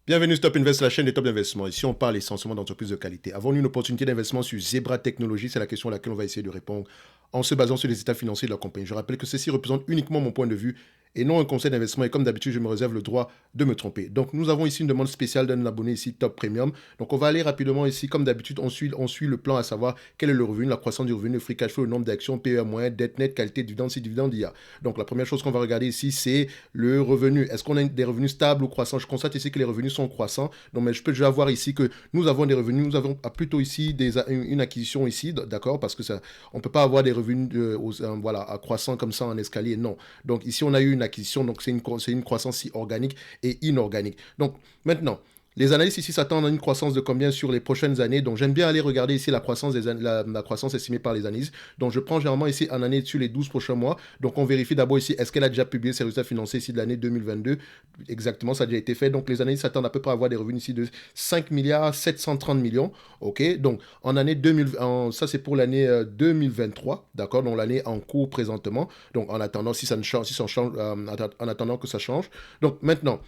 Bienvenue sur Top Invest, la chaîne des top d'investissement. Ici, on parle essentiellement d'entreprises de qualité. Avons-nous une opportunité d'investissement sur Zebra Technologies? C'est la question à laquelle on va essayer de répondre en se basant sur les états financiers de la compagnie. Je rappelle que ceci représente uniquement mon point de vue et non un conseil d'investissement. Et comme d'habitude, je me réserve le droit de me tromper. Donc, nous avons ici une demande spéciale d'un abonné ici, Top Premium. Donc, on va aller rapidement ici. Comme d'habitude, on suit le plan à savoir quel est le revenu, la croissance du revenu, le free cash flow, le nombre d'actions, PE moyen, dette nette, qualité, dividende, si dividende il y a. Donc, la première chose qu'on va regarder ici, c'est le revenu. Est-ce qu'on a des revenus stables ou croissants? Je constate ici que les revenus sont croissants. Donc, mais je peux déjà voir ici que nous avons des revenus, nous avons plutôt ici une acquisition ici, d'accord, parce que ça, on ne peut pas avoir des revenus voilà, à croissant comme ça en escalier, non. Donc ici, on a eu une acquisition, donc c'est une croissance organique et inorganique. Donc maintenant, les analystes ici s'attendent à une croissance de combien sur les prochaines années. Donc j'aime bien aller regarder ici la croissance, la croissance estimée par les analystes. Donc je prends généralement ici en année sur les 12 prochains mois. Donc on vérifie d'abord ici, est-ce qu'elle a déjà publié ses résultats financiers ici de l'année 2022? Exactement, ça a déjà été fait. Donc les analystes s'attendent à peu près à avoir des revenus ici de 5 milliards 730 millions. OK, donc en année 2000, ça c'est pour l'année 2023, d'accord, donc l'année en cours présentement. Donc en attendant, si ça ne change, si ça change, en attendant que ça change. Donc maintenant,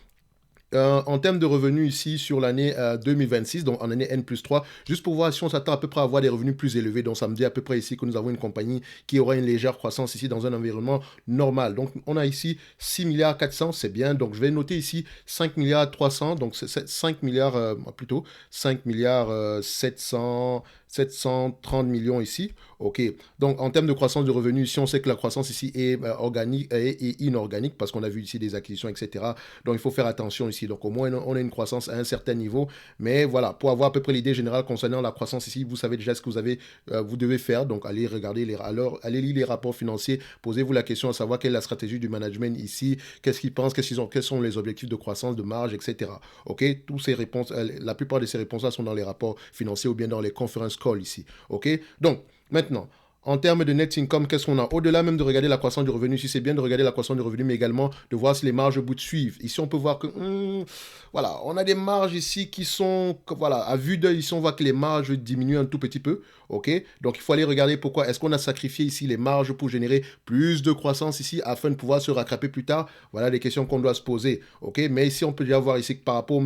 en termes de revenus ici sur l'année 2026, donc en année N+3, juste pour voir si on s'attend à peu près à avoir des revenus plus élevés. Donc ça me dit à peu près ici que nous avons une compagnie qui aura une légère croissance ici dans un environnement normal. Donc on a ici 6 milliards 400, c'est bien. Donc je vais noter ici 5 milliards 300, donc c'est 5 milliards, plutôt 5 milliards 730 millions ici. OK. Donc en termes de croissance de revenus, ici on sait que la croissance ici est organique et inorganique parce qu'on a vu ici des acquisitions, etc. Donc il faut faire attention ici. Donc au moins on a une croissance à un certain niveau. Mais voilà, pour avoir à peu près l'idée générale concernant la croissance ici, vous savez déjà ce que vous devez faire. Donc allez regarder allez lire les rapports financiers, posez-vous la question à savoir quelle est la stratégie du management ici, qu'est-ce qu'ils pensent, quels sont les objectifs de croissance, de marge, etc. OK, toutes ces réponses, la plupart de ces réponses-là sont dans les rapports financiers ou bien dans les conference calls ici. OK, donc maintenant, en termes de net income, qu'est-ce qu'on a? Au-delà même de regarder la croissance du revenu, si c'est bien de regarder la croissance du revenu, mais également de voir si les marges bout suivent. Ici, on peut voir que, voilà, on a des marges ici qui sont, voilà, à vue d'œil, ici, on voit que les marges diminuent un tout petit peu. OK? Donc, il faut aller regarder pourquoi. Est-ce qu'on a sacrifié ici les marges pour générer plus de croissance ici afin de pouvoir se rattraper plus tard? Voilà les questions qu'on doit se poser. OK? Mais ici, on peut déjà voir ici que par rapport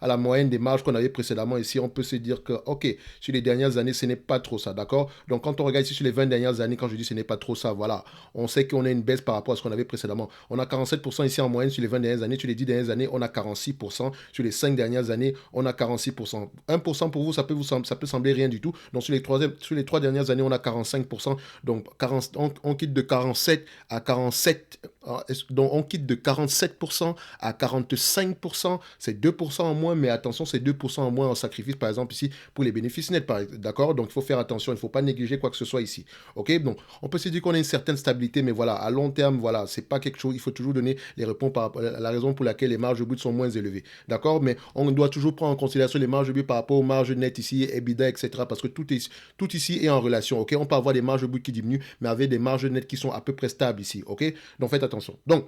à la moyenne des marges qu'on avait précédemment, ici, on peut se dire que, OK, sur les dernières années, ce n'est pas trop ça. D'accord? Donc, quand on regarde ici sur les 20 dernières années, quand je dis ce n'est pas trop ça, voilà, on sait qu'on a une baisse par rapport à ce qu'on avait précédemment. On a 47% ici en moyenne sur les 20 dernières années. Sur les 10 dernières années, on a 46%. Sur les 5 dernières années, on a 46%. 1% pour vous, ça peut sembler rien du tout. Donc, sur les 3 dernières années, on a 45%. Donc, 40, on quitte de 47 à 47. Donc, on quitte de 47% à 45%. C'est 2% en moins, mais attention, c'est 2% en moins en sacrifice, par exemple, ici, pour les bénéfices nets. D'accord? Donc, il faut faire attention. Il ne faut pas négliger quoi que ce soit ici. OK? Donc, on peut se dire qu'on a une certaine stabilité, mais voilà, à long terme, voilà, c'est pas quelque chose. Il faut toujours donner les réponses par rapport à la raison pour laquelle les marges de but sont moins élevées. D'accord? Mais on doit toujours prendre en considération les marges de but par rapport aux marges nettes ici, EBITDA, etc. Parce que tout ici est en relation. OK? On peut avoir des marges de but qui diminuent, mais avec des marges nettes qui sont à peu près stables ici. OK? Donc, faites attention. Donc,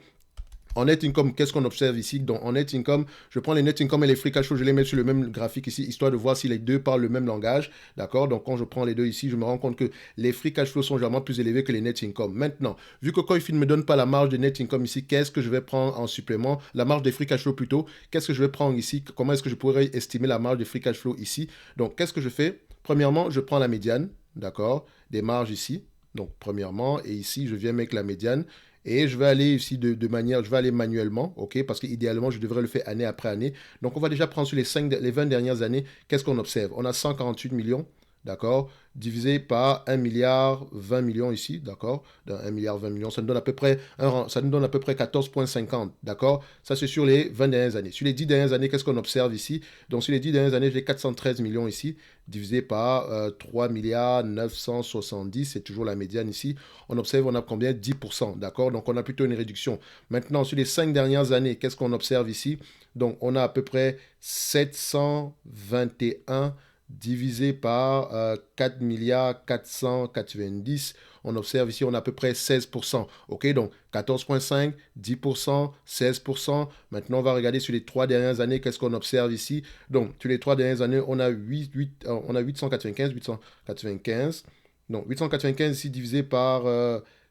en net income, qu'est-ce qu'on observe ici? Donc, en net income, je prends les net income et les free cash flow, je les mets sur le même graphique ici, histoire de voir si les deux parlent le même langage. D'accord? Donc, quand je prends les deux ici, je me rends compte que les free cash flow sont généralement plus élevés que les net income. Maintenant, vu que Coinfin ne me donne pas la marge de net income ici, qu'est-ce que je vais prendre en supplément? La marge des free cash flow plutôt. Qu'est-ce que je vais prendre ici? Comment est-ce que je pourrais estimer la marge des free cash flow ici? Donc, qu'est-ce que je fais? Premièrement, je prends la médiane, d'accord? Des marges ici. Donc, premièrement, et ici, je viens mettre la médiane. Et je vais aller ici de manière, je vais aller manuellement, ok, parce qu'idéalement, je devrais le faire année après année. Donc, on va déjà prendre sur les 20 dernières années, qu'est-ce qu'on observe? On a 148 millions, d'accord, divisé par 1 milliard 20 millions ici, d'accord, 1 milliard 20 millions, ça nous donne à peu près, ça nous donne à peu près 14,50, d'accord, ça c'est sur les 20 dernières années. Sur les 10 dernières années, qu'est-ce qu'on observe ici? Donc, sur les 10 dernières années, j'ai 413 millions ici, divisé par 3 milliards 970, c'est toujours la médiane ici. On observe, on a combien? 10%, d'accord? Donc, on a plutôt une réduction. Maintenant, sur les 5 dernières années, qu'est-ce qu'on observe ici? Donc, on a à peu près 721 divisé par 4 milliards 490. On observe ici, on a à peu près 16%. OK, donc 14,5, 10%, 16%. Maintenant, on va regarder sur les 3 dernières années, qu'est-ce qu'on observe ici? Donc, sur les 3 dernières années, on a 895. Donc, 895 ici divisé par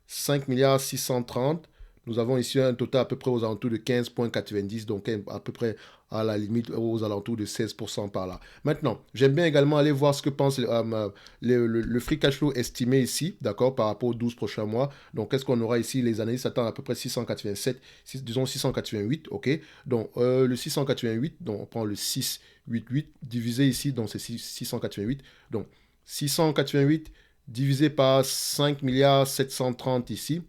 5 milliards 630. nous avons ici un total à peu près aux alentours de 15,90, donc à peu près à la limite aux alentours de 16% par là. Maintenant, j'aime bien également aller voir ce que pense le free cash flow estimé ici, d'accord, par rapport aux 12 prochains mois. Donc, qu'est-ce qu'on aura ici? Les analystes attendent à peu près 687, disons 688, ok. Donc, le 688, donc on prend le 688 divisé ici, donc c'est 688. Donc, 688 divisé par 5 milliards 730 ici,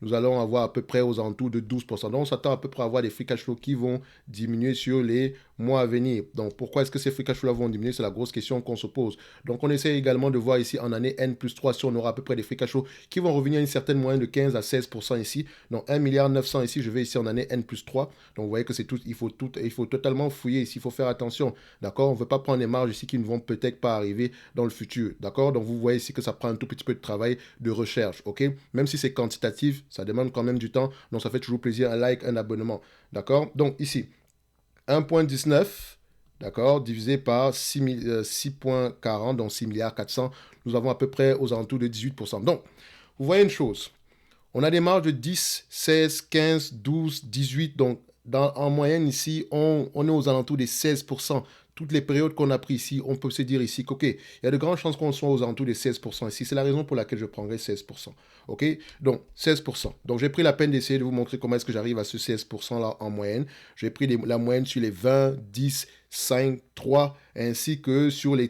nous allons avoir à peu près aux alentours de 12%. Donc, on s'attend à peu près à avoir des free cash flow qui vont diminuer sur les mois à venir. Donc, pourquoi est-ce que ces free cash flow vont diminuer? C'est la grosse question qu'on se pose. Donc, on essaie également de voir ici en année N+3 si on aura à peu près des free cash flow qui vont revenir à une certaine moyenne de 15 à 16% ici. Donc, 1 milliard 900 ici, je vais ici en année N+3. Donc, vous voyez que c'est tout, il faut totalement fouiller ici, il faut faire attention. D'accord? On ne veut pas prendre des marges ici qui ne vont peut-être pas arriver dans le futur. D'accord? Donc, vous voyez ici que ça prend un tout petit peu de travail de recherche. OK? Même si c'est quantitatif, ça demande quand même du temps. Donc, ça fait toujours plaisir. Un like, un abonnement. D'accord? Donc, ici, 1,19, d'accord, divisé par 6,40, donc 6 milliards 400, nous avons à peu près aux alentours de 18%. Donc, vous voyez une chose, on a des marges de 10, 16, 15, 12, 18, donc en moyenne ici, on est aux alentours des 16%. Toutes les périodes qu'on a prises ici, on peut se dire ici qu'ok, il y a de grandes chances qu'on soit aux alentours des 16% ici. C'est la raison pour laquelle je prendrai 16%. Ok, donc 16%. Donc j'ai pris la peine d'essayer de vous montrer comment est-ce que j'arrive à ce 16% là en moyenne. J'ai pris la moyenne sur les 20, 10, 5, 3, ainsi que sur les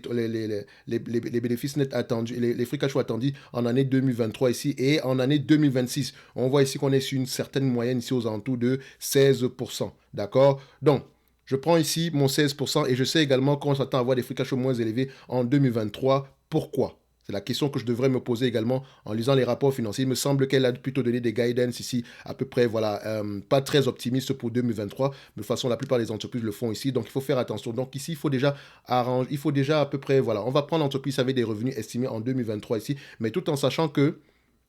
bénéfices nets attendus, les free cash flow attendus en année 2023 ici et en année 2026. On voit ici qu'on est sur une certaine moyenne ici aux alentours de 16%. D'accord? Donc, je prends ici mon 16% et je sais également qu'on s'attend à avoir des free cash flow moins élevés en 2023. Pourquoi? C'est la question que je devrais me poser également en lisant les rapports financiers. Il me semble qu'elle a plutôt donné des guidance ici, à peu près, voilà, pas très optimistes pour 2023. Mais de toute façon, la plupart des entreprises le font ici. Donc, il faut faire attention. Donc, ici, il faut déjà à peu près, voilà, on va prendre l'entreprise avec des revenus estimés en 2023 ici, mais tout en sachant que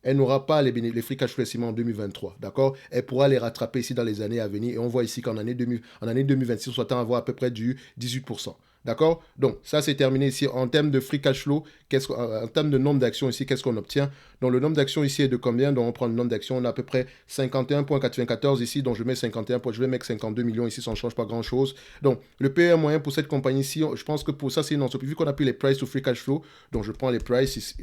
elle n'aura pas les free cash flow estimés en 2023, d'accord? Elle pourra les rattraper ici dans les années à venir. Et on voit ici qu'en année 2026, on s'attend à avoir à peu près du 18%. D'accord? Donc, ça, c'est terminé ici. En termes de free cash flow, en termes de nombre d'actions ici, qu'est-ce qu'on obtient? Donc, le nombre d'actions ici est de combien? Donc, on prend le nombre d'actions, on a à peu près 51,94 ici. Donc, je mets 51, je vais mettre 52 millions ici, ça ne change pas grand-chose. Donc, le PE moyen pour cette compagnie ici, je pense que pour ça, c'est une entreprise. Vu qu'on a pris les price to free cash flow, donc je prends les price ici.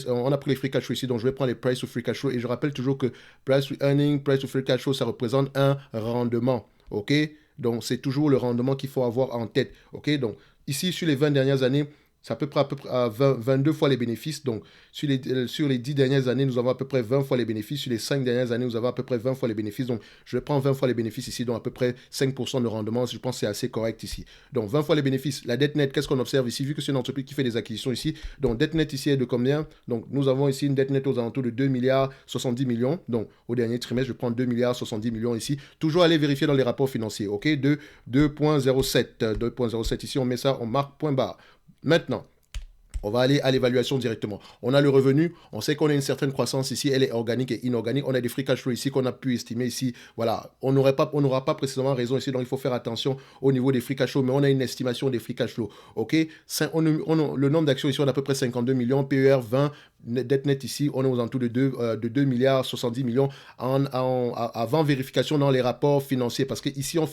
On a pris les free cash flow ici, donc je vais prendre les price to free cash flow. Et je rappelle toujours que price to earning, price to free cash flow, ça représente un rendement. OK? Donc, c'est toujours le rendement qu'il faut avoir en tête. OK? Donc, ici, sur les 20 dernières années, c'est à peu près à 22 fois les bénéfices. Donc, sur les 10 dernières années, nous avons à peu près 20 fois les bénéfices. Sur les 5 dernières années, nous avons à peu près 20 fois les bénéfices. Donc, je prends 20 fois les bénéfices ici, donc à peu près 5% de rendement. Je pense que c'est assez correct ici. Donc, 20 fois les bénéfices. La dette nette, qu'est-ce qu'on observe ici? Vu que c'est une entreprise qui fait des acquisitions ici, donc dette nette ici est de combien? Donc, nous avons ici une dette nette aux alentours de 2 milliards 70 millions. Donc, au dernier trimestre, je prends 2 milliards 70 millions ici. Toujours aller vérifier dans les rapports financiers. OK? De 2,07. 2,07 ici, on met ça, on marque point barre. Maintenant, on va aller à l'évaluation directement. On a le revenu, on sait qu'on a une certaine croissance ici, elle est organique et inorganique. On a des free cash flow ici qu'on a pu estimer ici. Voilà, on n'aura pas précisément raison ici, donc il faut faire attention au niveau des free cash flow, mais on a une estimation des free cash flow. OK, le nombre d'actions ici, on a à peu près 52 millions, PER 20, dette nette ici, on est aux alentours de 2 milliards 70 millions avant vérification dans les rapports financiers. Parce qu'ici, on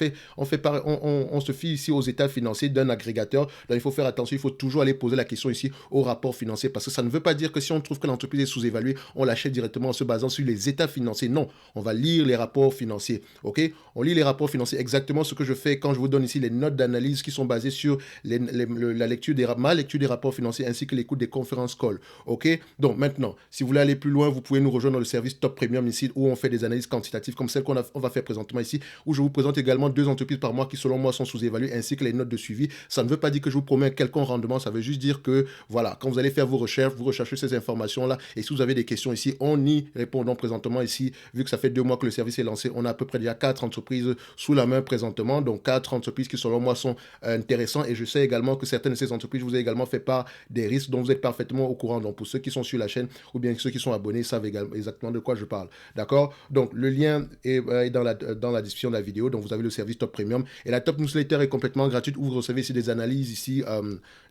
se fie ici aux états financiers d'un agrégateur. Donc, il faut faire attention, il faut toujours aller poser la question ici au rapport financier. Parce que ça ne veut pas dire que si on trouve que l'entreprise est sous-évaluée, on l'achète directement en se basant sur les états financiers. Non, on va lire les rapports financiers. OK? On lit les rapports financiers, exactement ce que je fais quand je vous donne ici les notes d'analyse qui sont basées sur ma lecture des rapports financiers ainsi que l'écoute des conférences call. OK? Donc maintenant, si vous voulez aller plus loin, vous pouvez nous rejoindre dans le service Top Premium ici où on fait des analyses quantitatives comme celle on va faire présentement ici, où je vous présente également 2 entreprises par mois qui selon moi sont sous-évaluées ainsi que les notes de suivi. Ça ne veut pas dire que je vous promets un quelconque rendement, ça veut juste dire que voilà, quand vous allez faire vos recherches, vous recherchez ces informations-là et si vous avez des questions ici, on y répond. Donc présentement ici, vu que ça fait 2 mois que le service est lancé, on a à peu près déjà 4 entreprises sous la main présentement, donc 4 entreprises qui selon moi sont intéressantes et je sais également que certaines de ces entreprises, je vous ai également fait part des risques dont vous êtes parfaitement au courant. Donc pour ceux qui sont sur la chaîne ou bien ceux qui sont abonnés savent exactement de quoi je parle. D'accord? Donc, le lien est dans la description de la vidéo. Donc, vous avez le service Top Premium. Et la Top Newsletter est complètement gratuite où vous recevez ici des analyses, ici,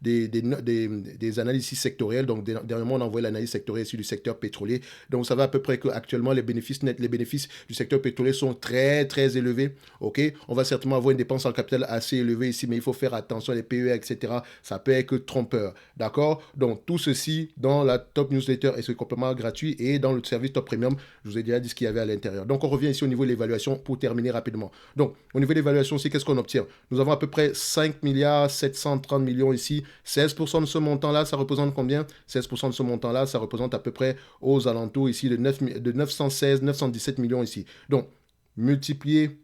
des des analyses ici sectorielles. Donc, dernièrement, on a envoyé l'analyse sectorielle sur du secteur pétrolier. Donc, vous savez à peu près qu'actuellement, les bénéfices nets, les bénéfices du secteur pétrolier sont très, très élevés. OK? On va certainement avoir une dépense en capital assez élevée ici, mais il faut faire attention, les PER, etc. Ça peut être que trompeur. D'accord? Donc, tout ceci dans la top newsletter et ce complément gratuit et dans le service top premium, je vous ai déjà dit ce qu'il y avait à l'intérieur. Donc, on revient ici au niveau de l'évaluation pour terminer rapidement. Donc, au niveau de l'évaluation aussi, qu'est-ce qu'on obtient? Nous avons à peu près 5 milliards 730 millions ici. 16% de ce montant-là, ça représente combien? 16% de ce montant-là, ça représente à peu près aux alentours ici de 916, 917 millions ici. Donc, multiplié,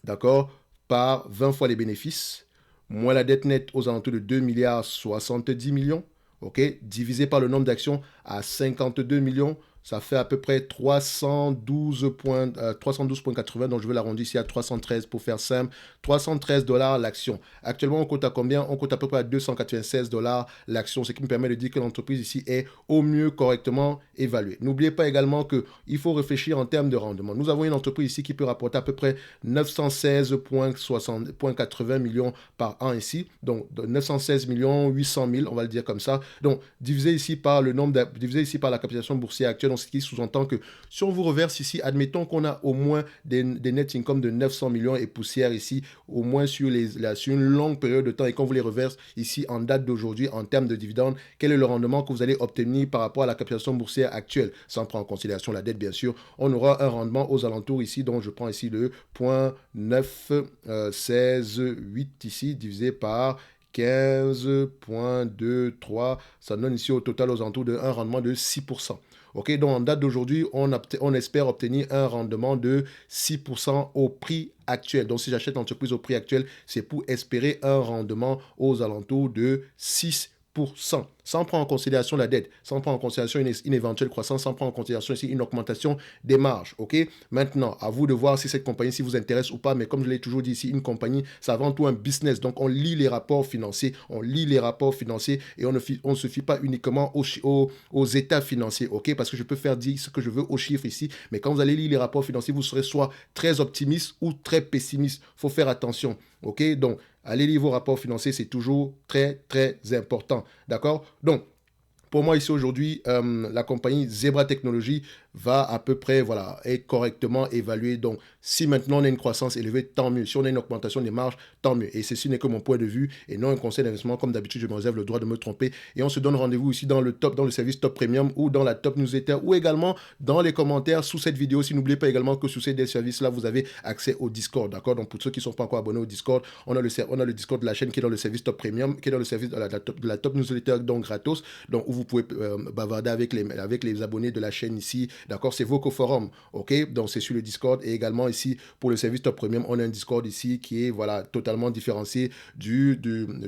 d'accord, par 20 fois les bénéfices, moins la dette nette aux alentours de 2 milliards 70 millions, ok, divisé par le nombre d'actions à 52 millions, ça fait à peu près 312,80, donc je vais l'arrondir ici à 313 pour faire simple, 313 dollars l'action. Actuellement, on cote à combien? On cote à peu près à 296 dollars l'action, ce qui me permet de dire que l'entreprise ici est au mieux correctement évaluée. N'oubliez pas également qu'il faut réfléchir en termes de rendement. Nous avons une entreprise ici qui peut rapporter à peu près 916,80 millions par an ici, donc 916 millions 800 000, on va le dire comme ça. Donc, divisé ici par le nombre, divisé ici par la capitalisation boursière actuelle, ce qui sous-entend que si on vous reverse ici, admettons qu'on a au moins des net income de 900 millions et poussière ici, au moins sur une longue période de temps, et qu'on vous les reverse ici en date d'aujourd'hui en termes de dividendes, quel est le rendement que vous allez obtenir par rapport à la capitalisation boursière actuelle, sans prendre en considération la dette bien sûr? On aura un rendement aux alentours ici, donc je prends ici le 0.9168 ici, divisé par 15,23, ça donne ici au total aux alentours d'un rendement de 6%. Ok, donc en date d'aujourd'hui, on espère obtenir un rendement de 6% au prix actuel. Donc si j'achète l'entreprise au prix actuel, c'est pour espérer un rendement aux alentours de 6%. Sans prendre en considération la dette, sans prendre en considération une éventuelle croissance, sans prendre en considération ici une augmentation des marges. Ok. Maintenant, à vous de voir si cette compagnie si vous intéresse ou pas, mais comme je l'ai toujours dit ici, une compagnie, c'est avant tout un business. Donc, on lit les rapports financiers, et on ne se fie pas uniquement aux états financiers. Ok. Parce que je peux faire dire ce que je veux aux chiffres ici, mais quand vous allez lire les rapports financiers, vous serez soit très optimiste ou très pessimiste. Il faut faire attention. Ok. Donc, allez lire vos rapports financiers, c'est toujours très, très important. D'accord? Donc, pour moi, ici aujourd'hui, la compagnie Zebra Technologies va à peu près, voilà, être correctement évaluée. Donc, si maintenant on a une croissance élevée, tant mieux. Si on a une augmentation des marges, tant mieux. Et ceci n'est que mon point de vue et non un conseil d'investissement. Comme d'habitude, je me réserve le droit de me tromper. Et on se donne rendez-vous ici dans le service Top Premium ou dans la Top Newsletter ou également dans les commentaires sous cette vidéo. Si n'oubliez pas également que sous ces deux services-là, vous avez accès au Discord. D'accord? Donc, pour ceux qui ne sont pas encore abonnés au Discord, on a le Discord de la chaîne qui est dans le service Top Premium, qui est dans le service de la Top Newsletter, donc gratos. Donc, où vous pouvez bavarder avec les abonnés de la chaîne ici. D'accord? C'est Voco Forum. OK? Donc, c'est sur le Discord. Et également ici, pour le service Top Premium, on a un Discord ici qui est, voilà, totalement différencié du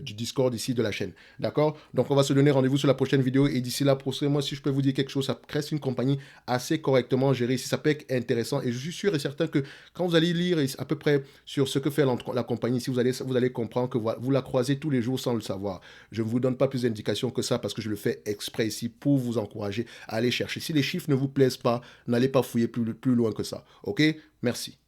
Discord ici de la chaîne. D'accord? Donc, on va se donner rendez-vous sur la prochaine vidéo. Et d'ici là, pour moi, si je peux vous dire quelque chose, ça reste une compagnie assez correctement gérée. Si ça peut être intéressant. Et je suis sûr et certain que quand vous allez lire à peu près sur ce que fait la compagnie, si vous allez comprendre que vous la croisez tous les jours sans le savoir. Je ne vous donne pas plus d'indications que ça parce que je le fais exprès ici pour vous encourager à aller chercher. Si les chiffres ne vous plaisent pas, n'allez pas fouiller plus loin que ça. OK? Merci.